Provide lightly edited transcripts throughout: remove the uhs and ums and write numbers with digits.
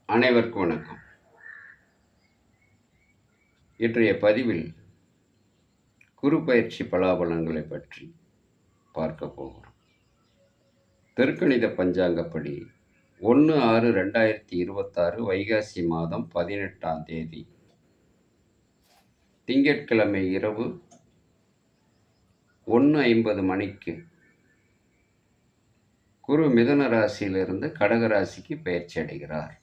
அனைவருக்கும் வணக்கம். இன்றைய பதிவில் குரு பயிற்சி பலாபலன்களை பற்றி பார்க்க போகிறோம். திருக்கணித பஞ்சாங்கப்படி 1/6/2026 வைகாசி மாதம் 18ஆம் தேதி திங்கட்கிழமை இரவு 1:50 மணிக்கு குரு மிதுன ராசியிலிருந்து கடக ராசிக்கு பயிற்சி அடைகிறார்.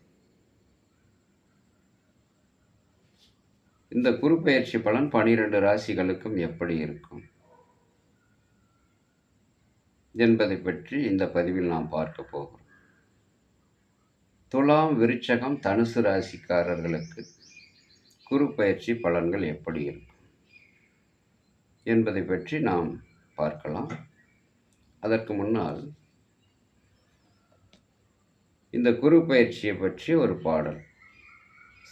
இந்த குரு பயிற்சி பலன் 12 ராசிகளுக்கும் எப்படி இருக்கும் என்பதை பற்றி இந்த பதிவில் நாம் பார்க்க போகிறோம். துலாம், விருச்சகம், தனுசு ராசிக்காரர்களுக்கு குரு பயிற்சி பலன்கள் எப்படி இருக்கும் என்பதை பற்றி நாம் பார்க்கலாம். அதற்கு முன்னால் இந்த குரு பயிற்சியை பற்றி ஒரு பாடல்.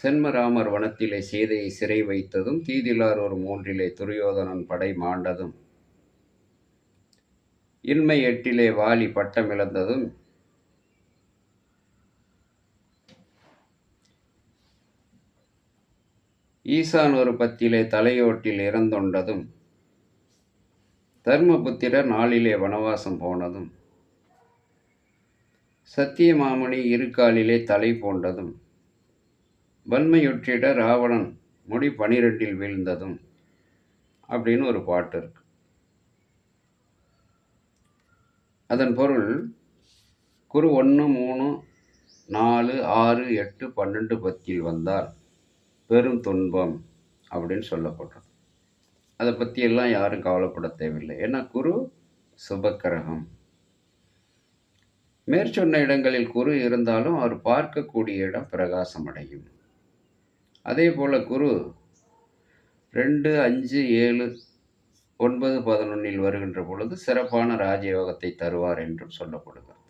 சென்மராமர் வனத்திலே சீதையை சிறை வைத்ததும், தீதிலார் ஒரு 3 துரியோதனன் படை மாண்டதும், இன்மை 8 வாலி பட்டமிழந்ததும், ஈசான் ஒரு 10 தலையோட்டில் இறந்தொண்டதும், தர்மபுத்திரர் 4 வனவாசம் போனதும், சத்தியமாமணி 2 தலை போன்றதும், வன்மையுற்றிட ராவணன் முடி 12 வீழ்ந்ததும் அப்படின்னு ஒரு பாட்டு இருக்கு. அதன் பொருள் குரு 1, 3, 4, 6, 8, 12, 10 வந்தால் பெரும் துன்பம் அப்படின்னு சொல்லப்படுறது. அதை பற்றியெல்லாம் யாரும் கவலைப்பட தேவையில்லை. ஏன்னா குரு சுபக்கிரகம். மேற்சொன்ன இடங்களில் குரு இருந்தாலும் அவர் பார்க்கக்கூடிய இடம் பிரகாசம் அடையும். அதே போல் குரு 2, 5, 7, 9, 11 வருகின்ற பொழுது சிறப்பான ராஜயோகத்தை தருவார் என்றும் சொல்லப்படுகிறது.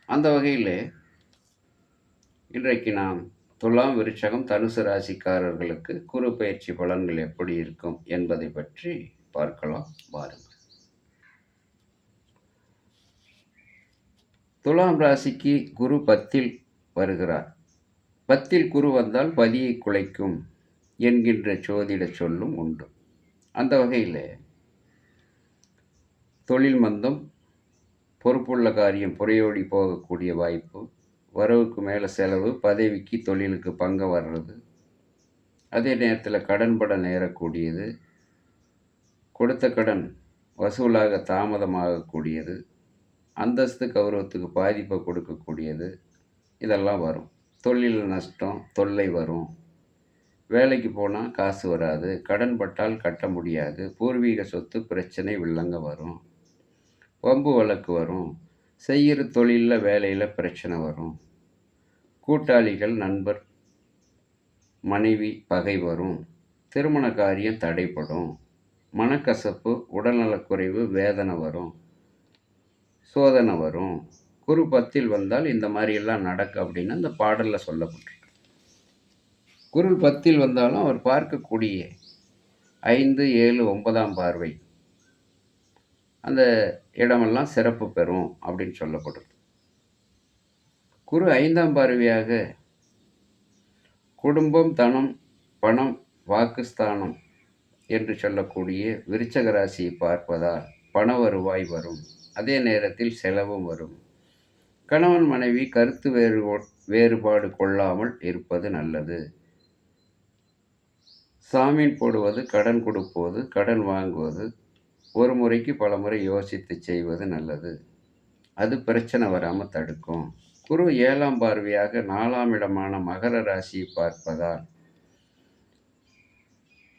அந்த வகையில் இன்றைக்கு நாம் துலாம், விருச்சகம், தனுசு ராசிக்காரர்களுக்கு குரு பயிற்சி பலன்கள் எப்படி இருக்கும் என்பதை பற்றி பார்க்கலாம். வாருங்கள். துலாம் ராசிக்கு குரு 10 வருகிறார். 10 குரு வந்தால் பதியை குலைக்கும் என்கின்ற சோதிட சொல்லும் உண்டு. அந்த வகையில் தொழில் மந்தம், பொறுப்புள்ள காரியம் புறையோடி போகக்கூடிய வாய்ப்பு, வரவுக்கு மேலே செலவு, பதவிக்கு தொழிலுக்கு பங்கு வர்றது, அதே நேரத்தில் கடன்பட நேரக்கூடியது, கொடுத்த கடன் வசூலாக தாமதமாகக்கூடியது, அந்தஸ்து கௌரவத்துக்கு பாதிப்பை கொடுக்கக்கூடியது, இதெல்லாம் வரும். தொழில் நஷ்டம், தொல்லை வரும். வேலைக்கு போனால் காசு வராது, கடன் பட்டால் கட்ட முடியாது, பூர்வீக சொத்து பிரச்சனை வில்லங்க வரும், வம்பு வழக்கு வரும், செய்கிற தொழிலில் வேலையில் பிரச்சனை வரும், கூட்டாளிகள், நண்பர், மனைவி பகை வரும், திருமண காரியம் தடைப்படும், மனக்கசப்பு, உடல்நலக்குறைவு, வேதனை வரும், சோதனை வரும். குரு 10 வந்தால் இந்த மாதிரியெல்லாம் நடக்கும் அப்படின்னு அந்த பாடலில் சொல்லப்பட்டிருக்கு. குரு 10 வந்தாலும் அவர் பார்க்கக்கூடிய 5, 7, 9ஆம் பார்வை அந்த இடமெல்லாம் சிறப்பு பெறும் அப்படின்னு சொல்லப்படுது. குரு 5ஆம் பார்வையாக குடும்பம், தனம், பணம், வாக்குஸ்தானம் என்று சொல்லக்கூடிய விருச்சக ராசியை பார்ப்பதால் பண வருவாய் வரும். அதே நேரத்தில் செலவும் வரும். கணவன் மனைவி கருத்து வேறுபாடு கொள்ளாமல் இருப்பது நல்லது. சாமீன் போடுவது, கடன் கொடுப்பது, கடன் வாங்குவது ஒரு முறைக்கு பல முறை யோசித்து செய்வது நல்லது. அது பிரச்சனை வராமல் தடுக்கும். குரு 7ஆம் பார்வையாக 4ஆம் இடமான மகர ராசியை பார்ப்பதால்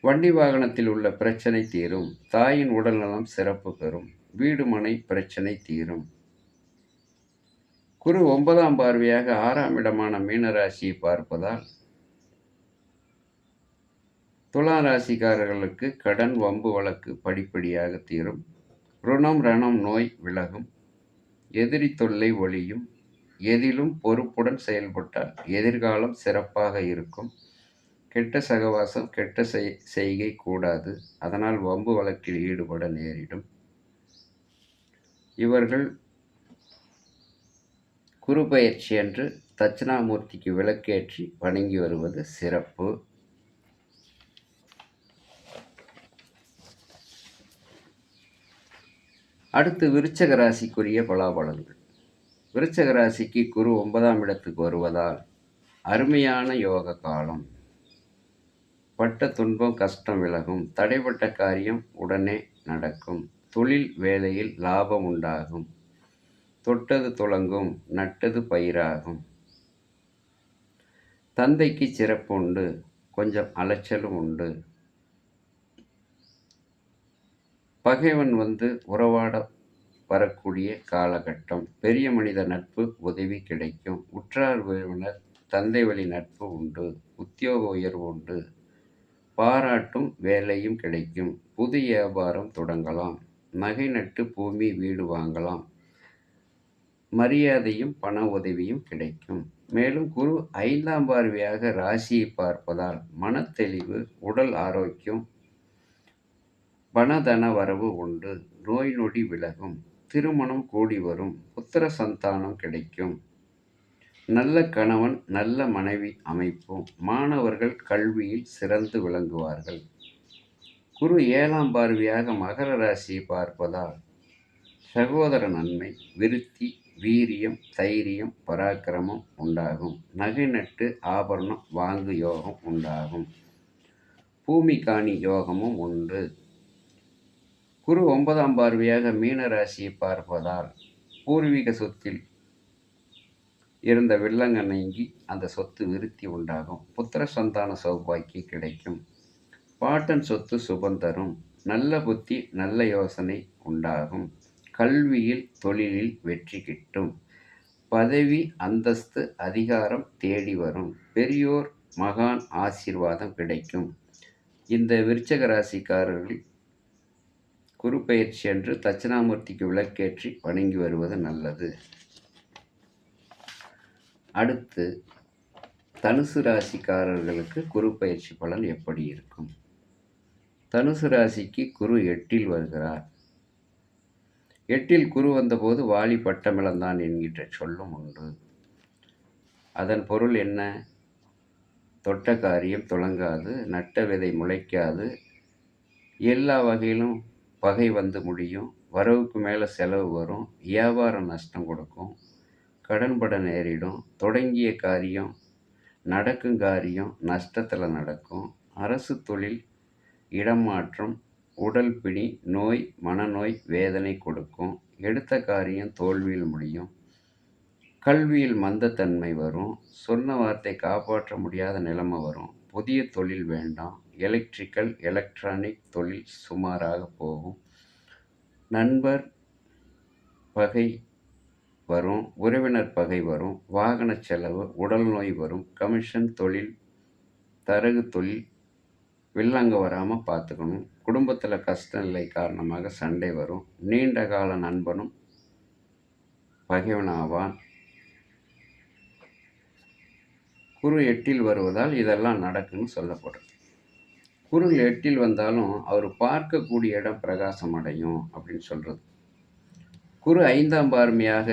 வண்டி வாகனத்தில் உள்ள பிரச்சனை தீரும். தாயின் உடல்நலம் சிறப்பு பெறும். வீடு மனை பிரச்சனை தீரும். குரு 9ஆம் பார்வையாக 6ஆம் இடமான மீன ராசியை பார்ப்பதால் துலா ராசிக்காரர்களுக்கு கடன், வம்பு வழக்கு படிப்படியாக தீரும். ருணம், ரணம், நோய் விலகும். எதிரி தொல்லை ஒழியும். எதிலும் பொறுப்புடன் செயல்பட்டால் எதிர்காலம் சிறப்பாக இருக்கும். கெட்ட சகவாசம், கெட்ட செய்கை கூடாது. அதனால் வம்பு வழக்கில் ஈடுபட நேரிடும். இவர்கள் குரு பயிற்சி அன்று தட்சிணாமூர்த்திக்கு விளக்கேற்றி வணங்கி வருவது சிறப்பு. அடுத்து விருச்சக ராசிக்குரிய பலாபலன்கள். விருச்சக ராசிக்கு குரு 9ஆம் இடத்துக்கு வருவதால் அருமையான யோக காலம். பட்ட துன்பம் கஷ்டம் விலகும். தடைப்பட்ட காரியம் உடனே நடக்கும். தொழில் வேலையில் லாபம் உண்டாகும். தொட்டது துலங்கும், நட்டது பயிராகும். தந்தைக்கு சிறப்பு உண்டு, கொஞ்சம் அலைச்சலும் உண்டு. பகைவன் உறவாட வரக்கூடிய காலகட்டம். பெரிய மனித நட்பு உதவி கிடைக்கும். உற்றார் உறவினர் தந்தை வழி நட்பு உண்டு. உத்தியோக உயர்வு உண்டு. பாராட்டும் வேலையும் கிடைக்கும். புது வியாபாரம் தொடங்கலாம். நகை நட்டு பூமி வீடு வாங்கலாம். மரியாதையும் பண உதவியும் கிடைக்கும். மேலும் குரு 5ஆம் பார்வையாக ராசியை பார்ப்பதால் மனத்தெளிவு, உடல் ஆரோக்கியம், பணதன வரவு உண்டு. நோய் நொடி விலகும். திருமணம் கூடி வரும். புத்திர சந்தானம் கிடைக்கும். நல்ல கணவன் நல்ல மனைவி அமைப்பும். மாணவர்கள் கல்வியில் சிறந்து விளங்குவார்கள். குரு 7ஆம் பார்வையாக மகர ராசியை பார்ப்பதால் சகோதர நன்மை, விருத்தி, வீரியம், தைரியம், பராக்கிரமம் உண்டாகும். நகை நட்டு ஆபரணம் வாங்கு யோகம் உண்டாகும். பூமி காணி யோகமும் உண்டு. குரு 9ஆம் பார்வையாக மீன ராசியை பார்ப்பதால் பூர்வீக சொத்தில் இருந்த வில்லங்க நீங்கி அந்த சொத்து விருத்தி உண்டாகும். புத்திர சந்தான சௌபாக்கியம் கிடைக்கும். பாட்டன் சொத்து சுபம் தரும். நல்ல புத்தி, நல்ல யோசனை உண்டாகும். கல்வியில் தொழிலில் வெற்றி கிட்டும். பதவி, அந்தஸ்து, அதிகாரம் தேடி வரும். பெரியோர் மகான் ஆசீர்வாதம் கிடைக்கும். இந்த விருச்சக ராசிக்காரர்கள் குரு பயிற்சி அன்று தட்சிணாமூர்த்திக்கு விளக்கேற்றி வணங்கி வருவது நல்லது. அடுத்து தனுசு ராசிக்காரர்களுக்கு குரு பயிற்சி பலன் எப்படி இருக்கும்? தனுசு ராசிக்கு குரு 8இல் வருகிறார். 8இல் குரு வந்தபோது வாலி பட்டமிழந்தான் என்கின்ற சொல்லும் உண்டு. அதன் பொருள் என்ன? தொட்ட காரியம் துலங்காது, நட்ட விதை முளைக்காது, எல்லா வகையிலும் பகை வந்து முடியும். வரவுக்கு மேலே செலவு வரும். வியாபாரம் நஷ்டம் கொடுக்கும். கடன்பட நேரிடும். தொடங்கிய காரியம், நடக்கும் காரியம் நஷ்டத்தில் நடக்கும். அரசு தொழில் இடமாற்றம், உடல் பிணி, நோய், மனநோய், வேதனை கொடுக்கும். எடுத்த காரியம் தோல்வியில் முடியும். கல்வியில் மந்தத்தன்மை வரும். சொன்ன வார்த்தை காப்பாற்ற முடியாத நிலைமை வரும். புதிய தொழில் வேண்டாம். எலக்ட்ரிக்கல், எலக்ட்ரானிக் தொழில் சுமாராக போகும். நண்பர் பகை வரும். உறவினர் பகை வரும். வாகன செலவு, உடல் நோய் வரும். கமிஷன் தொழில், தரகு தொழில் வில்லங்க வராமல் பார்த்துக்கணும். குடும்பத்தில் கஷ்ட நிலை காரணமாக சண்டை வரும். நீண்ட கால நண்பனும் பகைவனாவான். குரு 8இல் வருவதால் இதெல்லாம் நடக்குன்னு சொல்லப்படுது. குரு 8இல் வந்தாலும் அவர் பார்க்கக்கூடிய இடம் பிரகாசம் அடையும் அப்படின்னு சொல்கிறது. குரு 5ஆம் பார்வையாக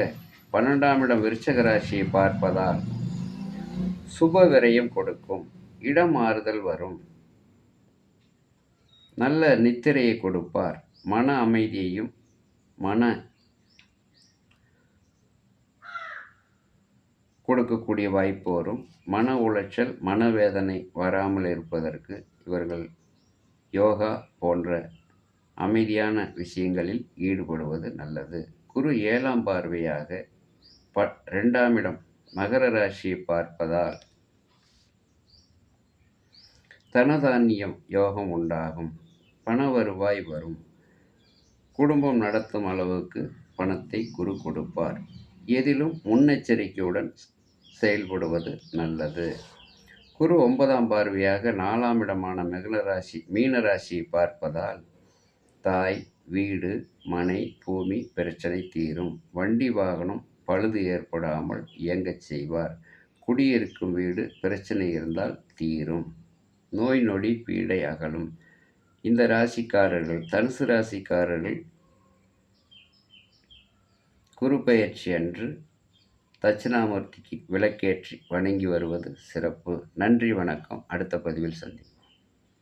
12ஆம் இடம் விருச்சக ராசியை பார்ப்பதால் சுப விரயம் கொடுக்கும். இடம் மாறுதல் வரும். நல்ல நித்திரையை கொடுப்பார். மன அமைதியையும் மன கொடுக்கக்கூடிய வாய்ப்பு வரும். மன உளைச்சல், மனவேதனை வராமல் இருப்பதற்கு இவர்கள் யோகா போன்ற அமைதியான விஷயங்களில் ஈடுபடுவது நல்லது. குரு 7ஆம் பார்வையாக 2ஆம் இடம் மகர ராசியை பார்ப்பதால் தனதானியம் யோகம் உண்டாகும். பண வருவாய் வரும். குடும்பம் நடத்தும் அளவுக்கு பணத்தை குரு கொடுப்பார். எதிலும் முன்னெச்சரிக்கையுடன் செயல்படுவது நல்லது. குரு 9ஆம் பார்வையாக 4ஆம் இடமான மீன ராசியை பார்ப்பதால் தாய், வீடு, மனை, பூமி பிரச்சனை தீரும். வண்டி வாகனம் பழுது ஏற்படாமல் இயங்கச் செய்வார். குடியிருக்கும் வீடு பிரச்சனை இருந்தால் தீரும். நோய் நொடி பீடை அகலும். இந்த ராசிக்காரர்கள், தனுசு ராசிக்காரர்கள் குரு பெயர்ச்சி அன்று தட்சிணாமூர்த்திக்கு விளக்கேற்றி வணங்கி வருவது சிறப்பு. நன்றி, வணக்கம். அடுத்த பதிவில் சந்திப்போம்.